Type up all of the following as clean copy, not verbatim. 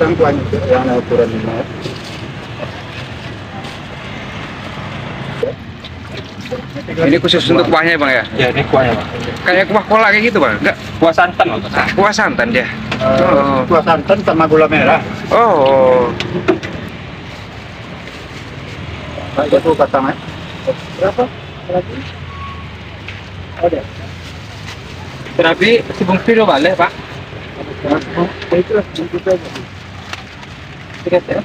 Kan kuahnya itu yang ukuran 5 ya. Ini khusus untuk kuahnya bang ya? Ya ini kuahnya Pak. Kayak kuah kola kayak gitu bang? Enggak? Kuah santan Pak. Kuah santan dia? Oh. Kuah santan sama gula merah. Oh. Pak itu kacangnya. Berapa? Lagi? Ada. Terapi sebungkus piro balik Pak? Itu lah bungkus aja. Tiket ya?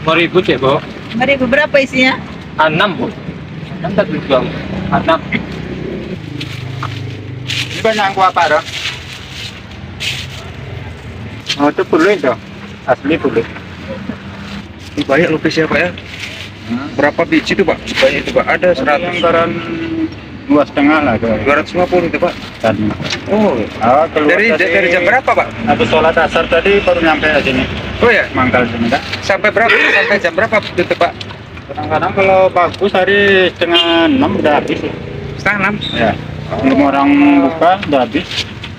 5.000 cek Bu. 5.000 berapa isinya? 6 Bu. 6 tak jual. 6. Ini banyak kuah apa dong? Oh itu pulih dong. Asli pulih. Ini banyak lupis ya pak ya? Berapa biji tuh pak? Banyak itu pak? Ada 100. Anggaran 2,5 lah. 250 itu pak? Tadi. Oh. Keluar Dari jam berapa pak? Habis sholat asar tadi baru nyampe sini. Oh ya? Mangkal sini kan? Sampai berapa? Sampai jam berapa tutup pak? Kadang-kadang kalau bagus hari setengah 6 udah habis. Setengah 6? Ya. Belum orang buka udah habis.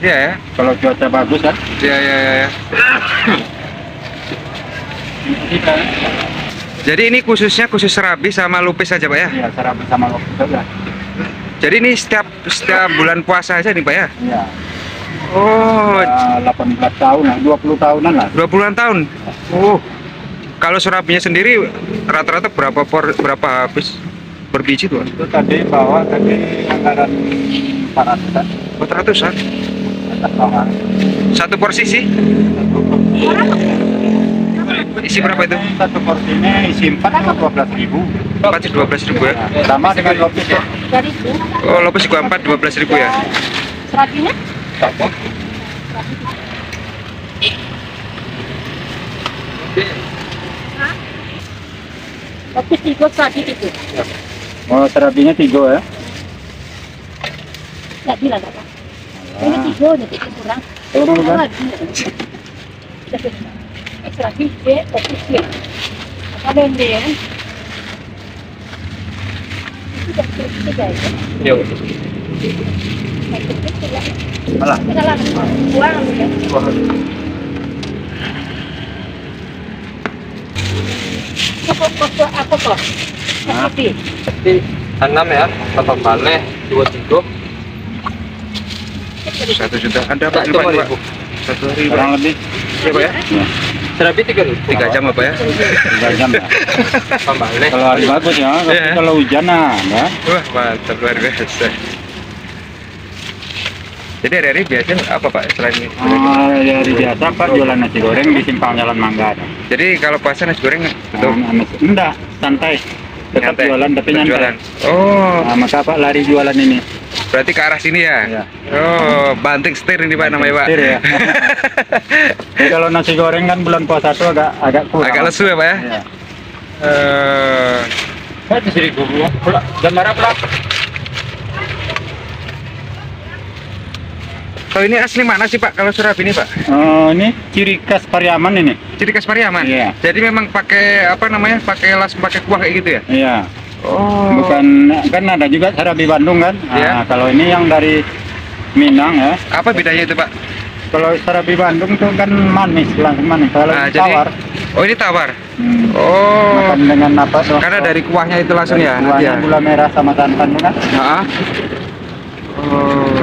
Iya ya? Kalau cuaca bagus kan? Iya iya iya. Jadi ini khusus serabi sama lupis saja pak ya? Iya, sarapan sama lokal saja. Jadi ini setiap bulan puasa aja nih pak ya? Iya. Oh, 18 tahun lah, 20 tahunan lah. 20-an tahun. Oh. Kalau serabinya sendiri rata-rata berapa habis per biji tuh? Itu tadi bawa tadi anggaran 400-an. 400-an? Atas bawah. Satu porsi sih? Isi berapa itu? Satu porsi ini isi 4 12.000. 4 12.000 ya? Sama dengan lopis ya. Dari itu. Oh, lopis juga 4 12.000 ya? Serabinya? Tapi tiga serabi itu. Oh, serabinya 3 ya. Nggak bilang apa. Ini tiga, ini kurang. Oh, bukan? Serabi B, kopi C. Apa bende ya? Itu tiga ya. Yo. Malah. Kita lah, buang ya. Apa kok? Kopi. Jadi 6 ya. Potong balik 23. 1 juta. Ada apa Tak ini pak? cuma Pak? 1.000. 1 hari pak? Kurang lebih Iya pak ya? Terapi 3.000. 3 jam apa ya? 3 jam lah. Potong balik. Kalau hari bagus ya, tapi Iya. kalau hujan nah, ya. Wah mantap luar biasa. Jadi hari-hari biasanya apa pak selain ini? Hari biasa Pak jualan nasi goreng di simpang Jalan Mangga. Jadi kalau puasa nasi goreng betul? Enggak, santai. Tetap Nyantai? jualan tapi Tetap nyantai. jualan. Oh, Nah, maka Pak lari jualan ini. berarti ke arah sini ya? Iya. Oh, banting setir ini pak namanya pak? Setir ya. Jadi kalau nasi goreng kan bulan puasa itu agak kurang. Agak lesu ya pak ya? Iya. Saya di sini guru. Jam berapa? Kalau ini asli mana sih pak? Kalau serabi ini pak? Ini ciri khas Pariaman ini. Ciri khas Pariaman? Iya. Jadi memang pakai apa namanya? Pakai pakai kuah kayak gitu ya? Iya. Oh. Bukan kan ada juga serabi Bandung kan. Iya. Nah, kalau ini yang dari Minang ya. Apa bedanya itu pak? Kalau serabi Bandung tuh kan manis, langsung manis. Kalau Ah, ini tawar. Oh ini tawar? Hmm. Oh. Makan dengan apa tuh? Karena dari kuahnya itu langsung Dari ya? Nanti kuahnya ya? gula merah sama santan tuh kan. Ah. Oh.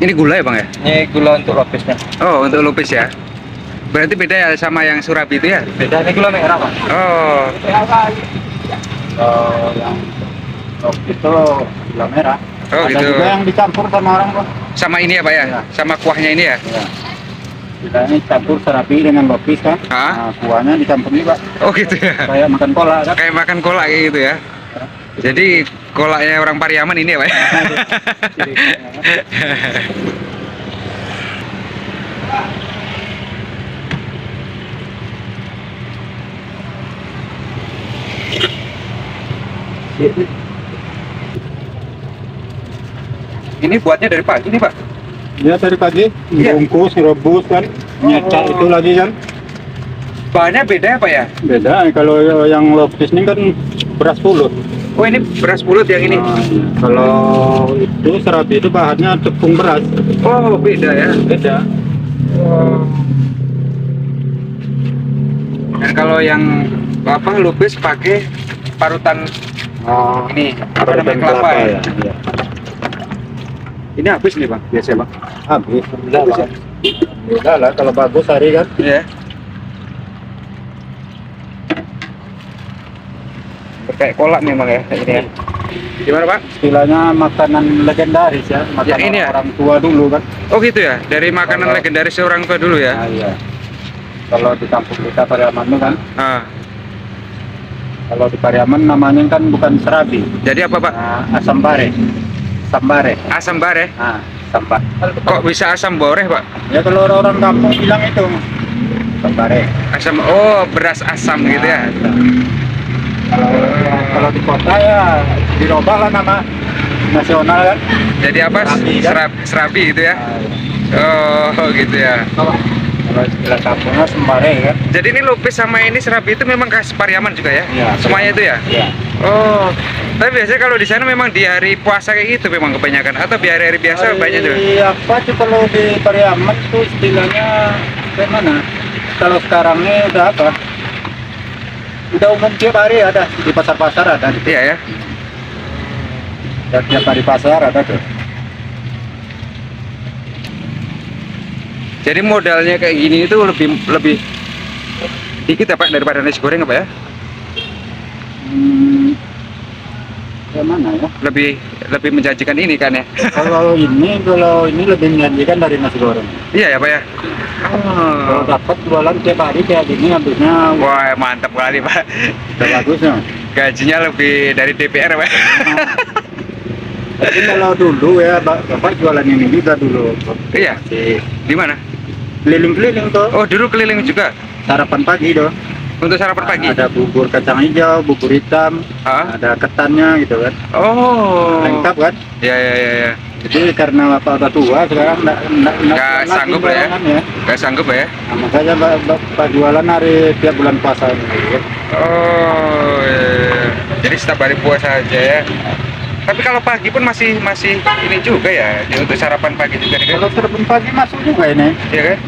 Ini gula ya bang ya? Ini gula untuk lopisnya. Oh untuk lupis ya? Berarti beda ya sama yang surabi itu ya? Beda ini gula merah Pak. Oh. Yang lopis itu gula merah. Oh, Ada gitu. juga yang dicampur sama orang kok. Sama ini ya Pak ya? Ya. Sama kuahnya ini ya? Ya. Istilahnya campur serabi dengan lopis kan. Ah? Nah, kuahnya dicampur nih Pak. Oh gitu ya? Kayak makan kolak kan. Kayak makan kolak kayak gitu ya? Jadi kolaknya orang Pariaman ini ya Pak? Ini buatnya dari pagi nih Pak? Ya dari pagi Iya. bungkus, rebus kan, nyecak itu lagi kan. Bahannya beda ya Pak ya? Beda kalau yang lopis ini kan beras pulut. Oh ini beras pulut yang ini? Nah, iya. Kalau itu serabi itu bahannya tepung beras. Oh beda ya? Beda. Dan kalau yang apa lupis pakai parutan Oh, ini apa namanya kelapa ya? Iya. Ini habis nih Bang, biasa Bang. Habis. Habis ya? Udah lah kalau bagus hari kan. Iya. Kayak kolak memang ya kayak ini ya. Gimana Pak? Istilahnya makanan legendaris ya, makanan ini ya? orang tua dulu kan. Oh gitu ya, dari makanan Kalau- legendaris orang tua dulu ya? Nah, iya. Kalau di kampung kita Pariaman itu kan, Ah, kalau di Pariaman namanya kan bukan serabi, jadi apa Pak? asam bare. Sambare. Asam bare? Nah, sambare. Kok bisa asam boreh Pak? Ya kalau orang kampung bilang itu sambare. Asam, oh beras asam gitu ya? Kalau di kota ya dirubah lah nama nasional kan. Jadi apa? Serabi, kan? Serabi gitu ya? Nah, Oh gitu ya. kalau istilah kampungnya sembare kan. Jadi ini lupis sama ini serabi itu memang khas Pariaman juga ya? Iya. Semuanya itu ya? Iya. Oh, tapi biasanya kalau di sana memang di hari puasa kayak gitu memang kebanyakan atau di hari-hari biasa banyak juga? Apa tuh kalau di Pariaman tuh istilahnya kayak mana? Kalau sekarang ini udah apa? Udah umum tiap hari ada di pasar-pasar ada. Iya ya. Dan tiap hari pasar ada tuh. Jadi modalnya kayak gini itu lebih dikit ya Pak daripada nasi goreng apa ya? Kayak mana ya? Lebih menjanjikan ini kan ya? Kalau ini lebih menjanjikan dari nasi goreng. Iya ya Pak ya. Kalau Oh. dapat jualan tiap hari kayak gini habisnya Wah mantap kali Pak. udah bagus ya. Gajinya lebih dari DPR Pak. Tapi kalau dulu ya bapak jualan ini juga dulu. Iya. Di Di mana? keliling-keliling tuh. Oh dulu keliling juga Sarapan pagi tuh. untuk sarapan pagi. Ada bubur kacang hijau, bubur hitam, Hah? ada ketannya gitu kan. Oh. Lengkap kan. Ya ya ya ya. Jadi karena bapak udah tua sekarang nggak Nggak sanggup lah ya. jualan Gak sanggup ya? Nah, makanya bapak jualan hari tiap bulan puasa gitu. Oh. Iya. Jadi setiap hari puasa aja ya. Tapi kalau pagi pun masih ini juga ya, untuk sarapan pagi juga nih kan? Kalau sarapan pagi masuk juga ini. Iya kan?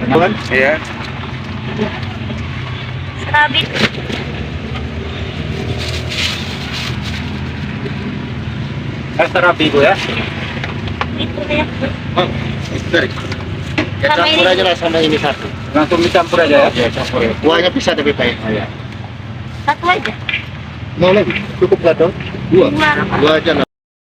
Betul kan? Iya. Serabi. Serabi bu ya. Itu ya. Oh, sorry. Sama ini. Campur aja lah sama ini satu. Langsung dicampur aja ya. Ya campur. Kuahnya bisa tapi Pak. Oh, ya. Satu aja. Mau lagi? Cukup nggak dong? Dua. Dua. Dua aja lah.